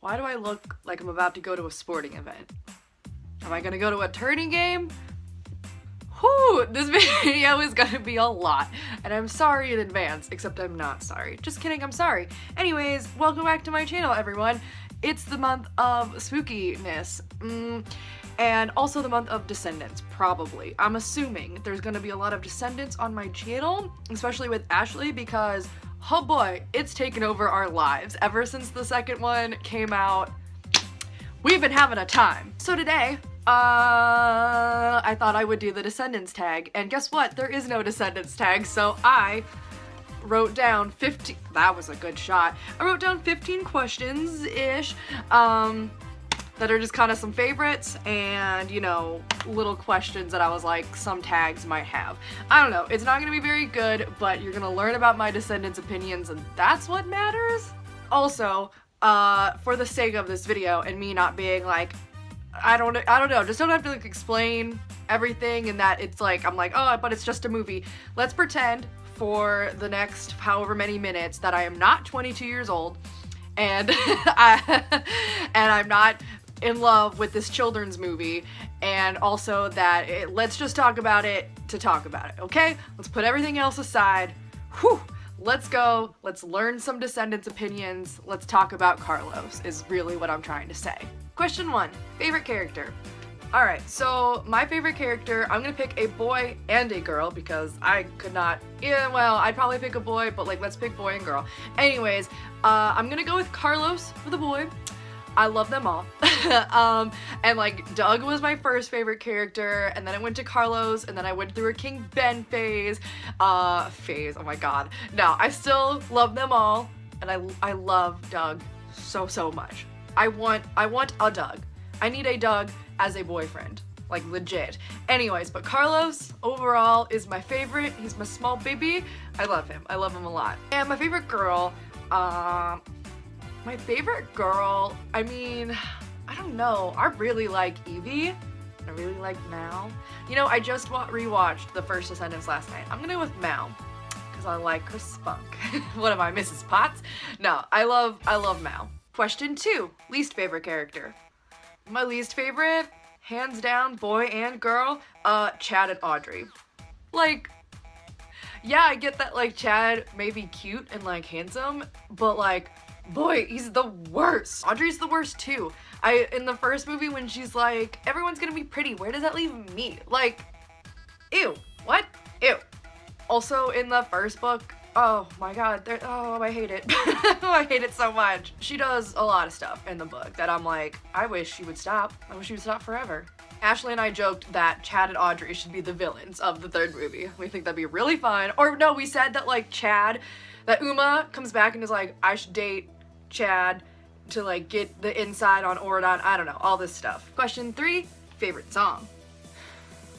Why do I look like I'm about to go to a sporting event? Am I gonna go to a turning game? Whew, this video is gonna be a lot, and I'm sorry in advance, except I'm not sorry. Just kidding, I'm sorry. Anyways, welcome back to my channel, everyone. It's the month of spookiness, and also the month of Descendants, probably. I'm assuming there's gonna be a lot of Descendants on my channel, especially with Ashley, because, oh boy, it's taken over our lives. Ever since the second one came out, we've been having a time. So today, I thought I would do the Descendants tag, and guess what? There is no Descendants tag, so I wrote down 15, that was a good shot. I wrote down 15 questions-ish, that are just kind of some favorites and, you know, little questions that I was like, some tags might have. I don't know, it's not gonna be very good, but you're gonna learn about my Descendants opinions, and that's what matters. Also, for the sake of this video and me not being like, I don't know, just don't have to like explain everything and that it's like, I'm like, oh, but it's just a movie. Let's pretend for the next however many minutes that I am not 22 years old and I'm not in love with this children's movie, and also that let's just talk about it to talk about it, okay? Let's put everything else aside. Whew. Let's go, let's learn some Descendants opinions, let's talk about Carlos, is really what I'm trying to say. Question 1, favorite character. Alright, so my favorite character, I'm gonna pick a boy and a girl because I could not, yeah, well, I'd probably pick a boy, but like, let's pick boy and girl. Anyways, I'm gonna go with Carlos for the boy. I love them all. And like, Doug was my first favorite character, and then I went to Carlos, and then I went through a King Ben phase. Oh my god. No, I still love them all, and I love Doug so much. I want a Doug. I need a Doug as a boyfriend. Like, legit. Anyways, but Carlos, overall, is my favorite. He's my small baby. I love him. I love him a lot. And my favorite girl, I mean, I don't know. I really like Evie. I really like Mal. You know, I just rewatched the first Descendants last night. I'm gonna go with Mal, because I like her spunk. What am I, Mrs. Potts? No, I love Mal. Question 2, least favorite character. My least favorite, hands down, boy and girl, Chad and Audrey. Like, yeah, I get that, like, Chad may be cute and, like, handsome, but, like, boy, he's the worst. Audrey's the worst, too. In the first movie when she's like, everyone's gonna be pretty, where does that leave me? Like, ew, what? Ew. Also, in the first book, oh my god, oh, I hate it. I hate it so much. She does a lot of stuff in the book that I'm like, I wish she would stop. I wish she would stop forever. Ashley and I joked that Chad and Audrey should be the villains of the third movie. We think that'd be really fun. Or no, we said that like that Uma comes back and is like, I should date Chad to like get the inside on Auradon. I don't know, all this stuff. Question 3, favorite song.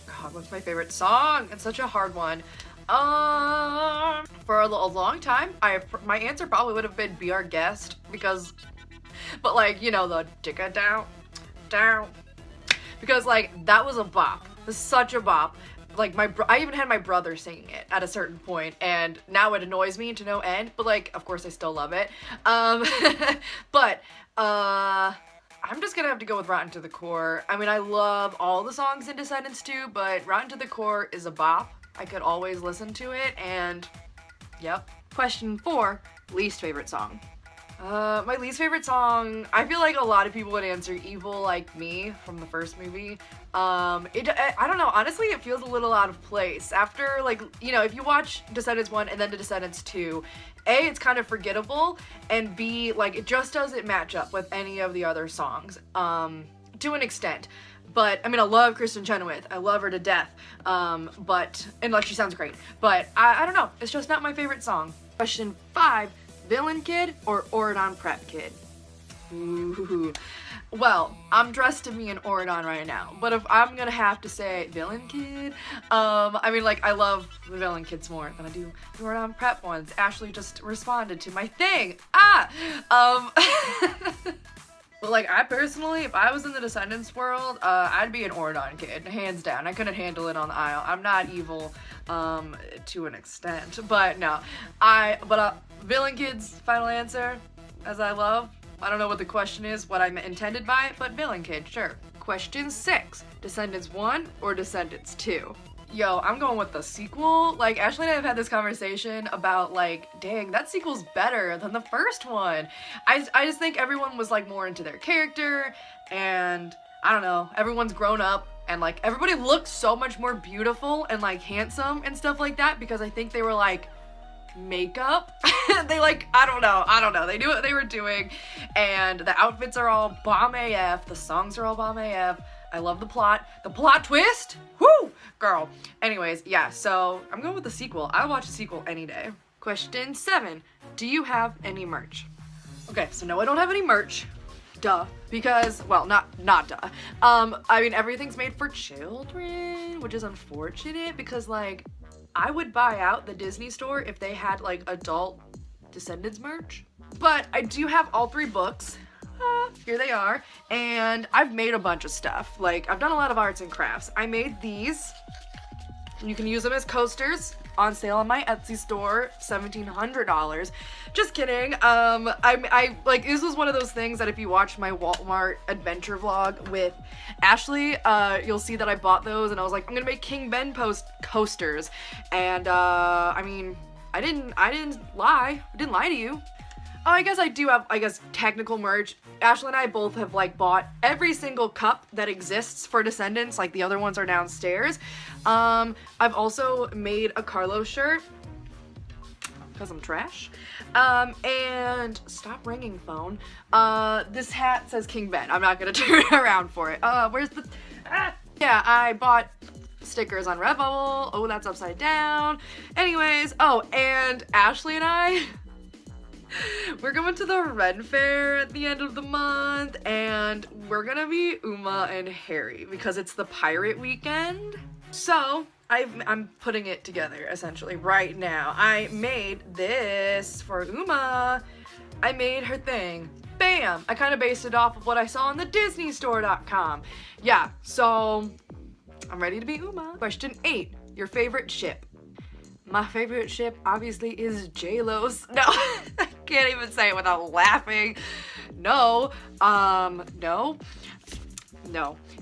God, what's my favorite song? It's such a hard one. For a long time, my answer probably would have been Be Our Guest, because, but like, you know, the ticka down, because like, that was a bop. It was such a bop. Like, I even had my brother singing it at a certain point, and now it annoys me to no end, but like, of course I still love it. But, I'm just gonna have to go with Rotten to the Core. I mean, I love all the songs in Descendants too, but Rotten to the Core is a bop. I could always listen to it, and yep. Question 4, least favorite song. My least favorite song, I feel like a lot of people would answer Evil Like Me from the first movie. I don't know, honestly it feels a little out of place. After, like, you know, if you watch Descendants 1 and then to Descendants 2, A, it's kind of forgettable, and B, like, it just doesn't match up with any of the other songs, to an extent. But, I mean, I love Kristen Chenoweth. I love her to death. And like, she sounds great. But, I don't know. It's just not my favorite song. Question 5, Villain Kid or Auradon Prep Kid? Ooh. Well, I'm dressed to be an Auradon right now. But if I'm gonna have to say Villain Kid, I mean, like, I love the Villain Kids more than I do the Auradon Prep ones. Ashley just responded to my thing. But like, I personally, if I was in the Descendants world, I'd be an Auradon kid, hands down. I couldn't handle it on the aisle. I'm not evil, to an extent, but no. Villain Kid's final answer, as I love, I don't know what the question is, what I'm intended by it, but Villain Kid, sure. Question 6, Descendants 1 or Descendants 2? Yo, I'm going with the sequel. Like, Ashley and I have had this conversation about, like, dang, that sequel's better than the first one. I just think everyone was, like, more into their character, and I don't know, everyone's grown up, and, like, everybody looks so much more beautiful and, like, handsome and stuff like that, because I think they were, like, makeup. They, like, I don't know. They knew what they were doing, and the outfits are all bomb AF, the songs are all bomb AF. I love the plot. The plot twist? Whoo! Girl. Anyways, yeah, so I'm going with the sequel. I'll watch the sequel any day. Question 7. Do you have any merch? Okay, so no, I don't have any merch. Duh. Because, well, not duh. I mean, everything's made for children, which is unfortunate because, like, I would buy out the Disney store if they had, like, adult Descendants merch. But I do have all 3 books. Here they are, and I've made a bunch of stuff. Like, I've done a lot of arts and crafts. I made these. You can use them as coasters, on sale on my Etsy store, $1,700. Just kidding. I like, this was one of those things that if you watch my Walmart adventure vlog with Ashley, you'll see that I bought those, and I was like, I'm gonna make King Ben coasters, and I mean, I didn't lie. I didn't lie to you. Oh, I guess I do have, technical merch. Ashley and I both have, like, bought every single cup that exists for Descendants. Like, the other ones are downstairs. I've also made a Carlos shirt, because I'm trash. And stop ringing, phone. This hat says King Ben. I'm not gonna turn around for it. Where's the... Yeah, I bought stickers on Redbubble. Oh, that's upside down. Anyways, oh, and Ashley and I... we're going to the Ren Fair at the end of the month, and we're gonna be Uma and Harry because it's the pirate weekend. So I'm putting it together essentially right now. I made this for Uma. I made her thing. Bam! I kind of based it off of what I saw on the DisneyStore.com. Yeah, so I'm ready to be Uma. Question 8. Your favorite ship? My favorite ship obviously is J-Lo's. No, I can't even say it without laughing. No.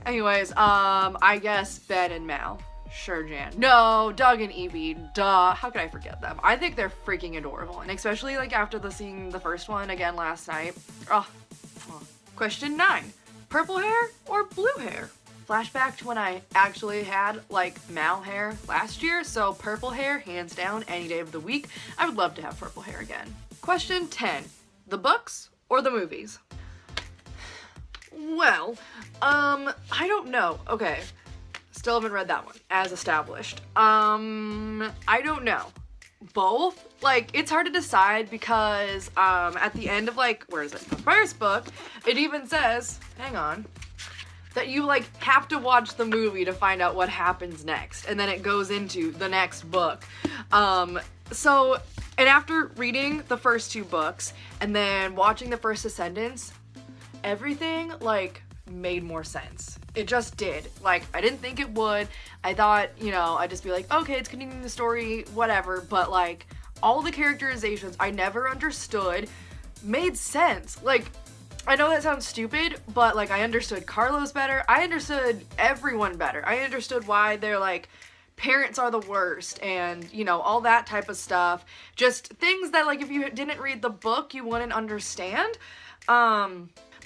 Anyways, I guess Ben and Mal. Sure, Jan. No, Doug and Evie. Duh. How could I forget them? I think they're freaking adorable, and especially like after seeing the first one again last night. Oh. Question 9. Purple hair or blue hair? Flashback to when I actually had, like, Mal hair last year, so purple hair, hands down, any day of the week. I would love to have purple hair again. Question 10. The books or the movies? Well, I don't know. Okay, still haven't read that one, as established. I don't know. Both? Like, it's hard to decide because, at the end of, like, where is it? The first book, it even says, hang on, that you, like, have to watch the movie to find out what happens next, and then it goes into the next book. So, and after reading the first 2 books, and then watching the first Descendants, everything, like, made more sense. It just did. Like, I didn't think it would. I thought, you know, I'd just be like, okay, it's continuing the story, whatever, but, like, all the characterizations I never understood made sense. Like, I know that sounds stupid, but, like, I understood Carlos better. I understood everyone better. I understood why they're, like, parents are the worst and, you know, all that type of stuff. Just things that, like, if you didn't read the book, you wouldn't understand.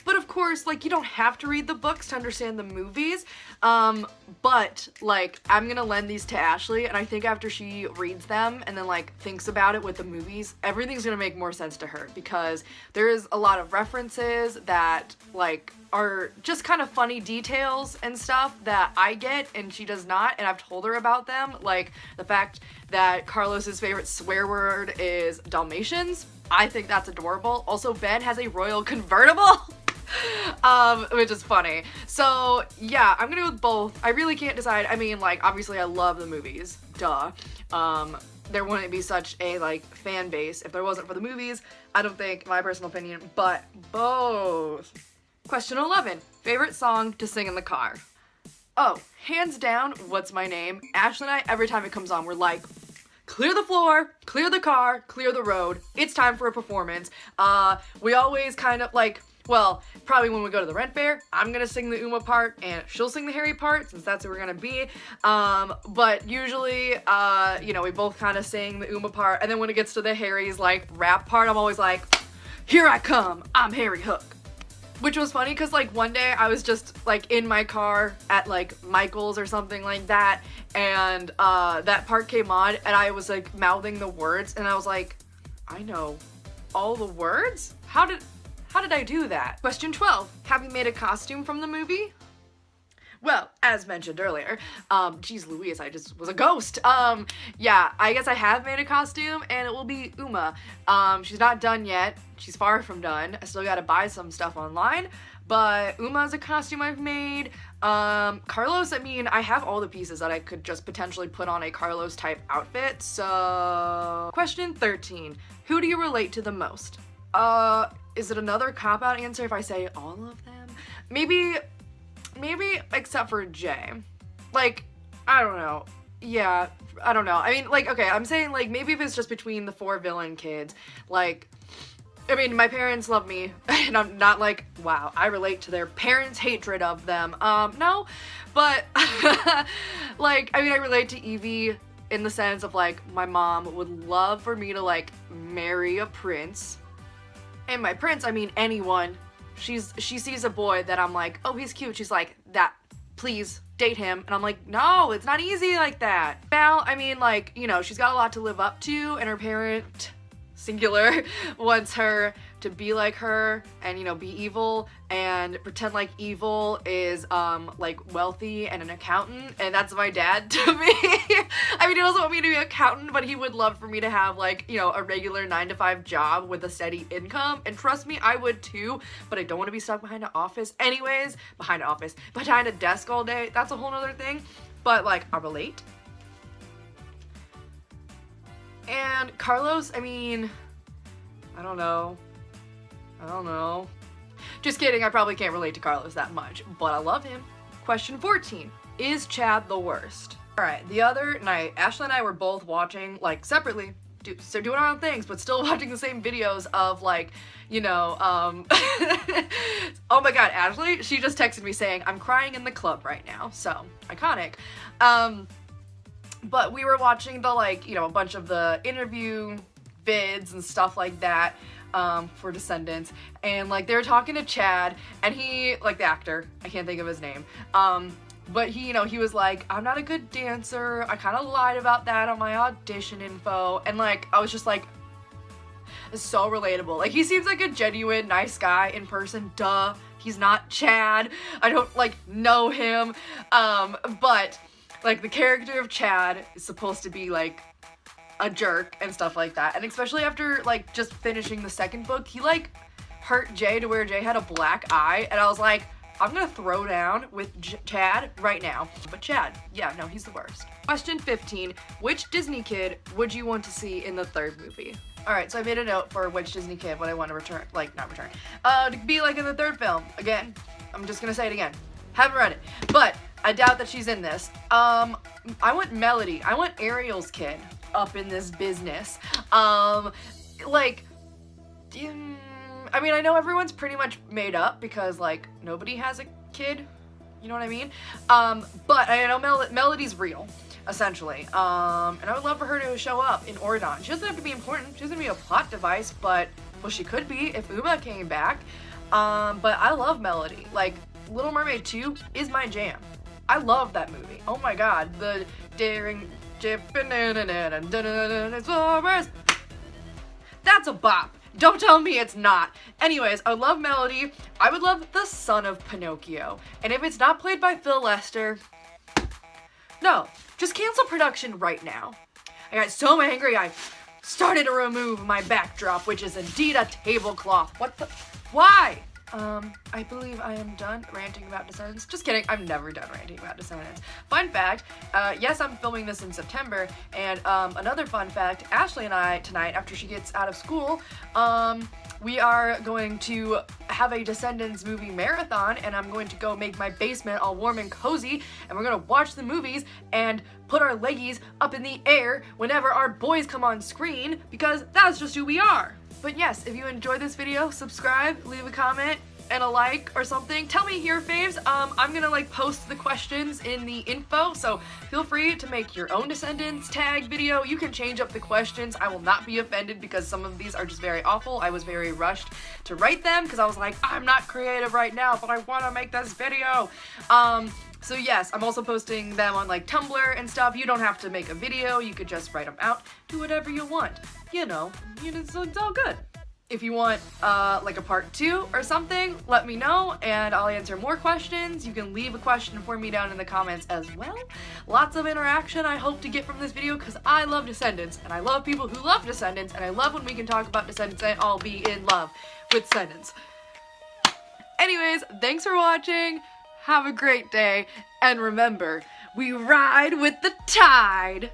But of course, like, you don't have to read the books to understand the movies. But, like, I'm gonna lend these to Ashley, and I think after she reads them and then, like, thinks about it with the movies, everything's gonna make more sense to her because there is a lot of references that, like, are just kind of funny details and stuff that I get and she does not, and I've told her about them, like the fact that Carlos's favorite swear word is Dalmatians. I think that's adorable. Also, Ben has a royal convertible. Which is funny. So yeah, I'm gonna go with both. I really can't decide. I mean, like, obviously I love the movies, duh. There wouldn't be such a, like, fan base if there wasn't for the movies, I don't think, in my personal opinion, but both. Question 11, favorite song to sing in the car? Oh, hands down, What's My Name? Ashley and I, every time it comes on, we're like, clear the floor, clear the car, clear the road. It's time for a performance. We always kind of like, well, probably when we go to the rent fair, I'm gonna sing the Uma part and she'll sing the Harry part since that's who we're gonna be. But usually, you know, we both kind of sing the Uma part, and then when it gets to the Harry's like rap part, I'm always like, here I come, I'm Harry Hook. Which was funny because like one day I was just like in my car at like Michael's or something like that, and that part came on and I was like mouthing the words and I was like, I know all the words? How did I do that? Question 12. Have you made a costume from the movie? Well, as mentioned earlier, geez Louise, I just was a ghost. Yeah, I guess I have made a costume and it will be Uma. She's not done yet. She's far from done. I still gotta buy some stuff online, but Uma's a costume I've made. Carlos, I mean, I have all the pieces that I could just potentially put on a Carlos type outfit, so... Question 13. Who do you relate to the most? Is it another cop-out answer if I say all of them? Maybe except for Jay. Like, I don't know. Yeah, I don't know. I mean, like, okay, I'm saying, like, maybe if it's just between the 4 villain kids, like, I mean, my parents love me, and I'm not like, wow, I relate to their parents' hatred of them. No, but, like, I mean, I relate to Evie in the sense of, like, my mom would love for me to, like, marry a prince. And by prince, I mean anyone. She sees a boy that I'm like, oh, he's cute. She's like, that, please date him. And I'm like, no, it's not easy like that. Val, I mean, like, you know, she's got a lot to live up to, and her parent, singular, wants her to be like her and, you know, be evil and pretend like evil is, like, wealthy and an accountant, and that's my dad to me. I mean, he doesn't want me to be an accountant, but he would love for me to have, like, you know, a regular 9-to-5 job with a steady income, and trust me, I would too, but I don't want to be stuck behind an office anyways. Behind a desk all day. That's a whole nother thing, but, like, I relate. And Carlos, I mean, I don't know. Just kidding, I probably can't relate to Carlos that much, but I love him. Question 14. Is Chad the worst? Alright, the other night, Ashley and I were both watching, like, separately, so doing our own things, but still watching the same videos of, like, you know, oh my god, Ashley, she just texted me saying, I'm crying in the club right now, so, iconic. But we were watching the, like, you know, a bunch of the interview vids and stuff like that, for Descendants, and, like, they were talking to Chad, and he, like, the actor, I can't think of his name, but he, you know, he was like, I'm not a good dancer, I kind of lied about that on my audition info, and, like, I was just like, it's so relatable. Like, he seems like a genuine nice guy in person, duh, he's not Chad, I don't, like, know him, but, like, the character of Chad is supposed to be, like, a jerk and stuff like that, and especially after, like, just finishing the second book, he, like, hurt Jay to where Jay had a black eye, and I was like, I'm gonna throw down with Chad right now. But Chad, yeah, no, he's the worst. Question 15, which Disney kid would you want to see in the 3rd movie? Alright, so I made a note for which Disney kid would I want to return, like, not return, to be, like, in the 3rd film. Again, I'm just gonna say it again. Haven't read it, but I doubt that she's in this. I want Melody. I want Ariel's kid up in this business. Like, I mean, I know everyone's pretty much made up because, like, nobody has a kid, you know what I mean? But I know Melody's real, essentially. And I would love for her to show up in Auradon. She doesn't have to be important. She doesn't have to be a plot device, but, well, she could be if Uma came back. But I love Melody. Like, Little Mermaid 2 is my jam. I love that movie. Oh my god, the daring that's a bop. Don't tell me it's not. Anyways, I love Melody. I would love the son of Pinocchio. And if it's not played by Phil Lester, no, just cancel production right now. I got so angry I started to remove my backdrop, which is indeed a tablecloth. What the? Why? I I believe I am done ranting about Descendants. Just kidding, I'm never done ranting about Descendants. Fun fact, yes, I'm filming this in September, and another fun fact, Ashley and I tonight, after she gets out of school, we are going to have a Descendants movie marathon, and I'm going to go make my basement all warm and cozy, and we're gonna watch the movies and put our leggies up in the air whenever our boys come on screen, because that's just who we are. But yes, if you enjoyed this video, subscribe, leave a comment, and a like or something. Tell me your faves. I'm gonna like post the questions in the info, so feel free to make your own Descendants tag video. You can change up the questions. I will not be offended because some of these are just very awful. I was very rushed to write them because I was like, I'm not creative right now, but I want to make this video. So yes, I'm also posting them on like Tumblr and stuff. You don't have to make a video. You could just write them out. Do whatever you want. You know, it's all good. If you want like a part 2 or something, let me know and I'll answer more questions. You can leave a question for me down in the comments as well. Lots of interaction I hope to get from this video because I love Descendants and I love people who love Descendants and I love when we can talk about Descendants and all be in love with Descendants. Anyways, thanks for watching. Have a great day and remember, we ride with the tide.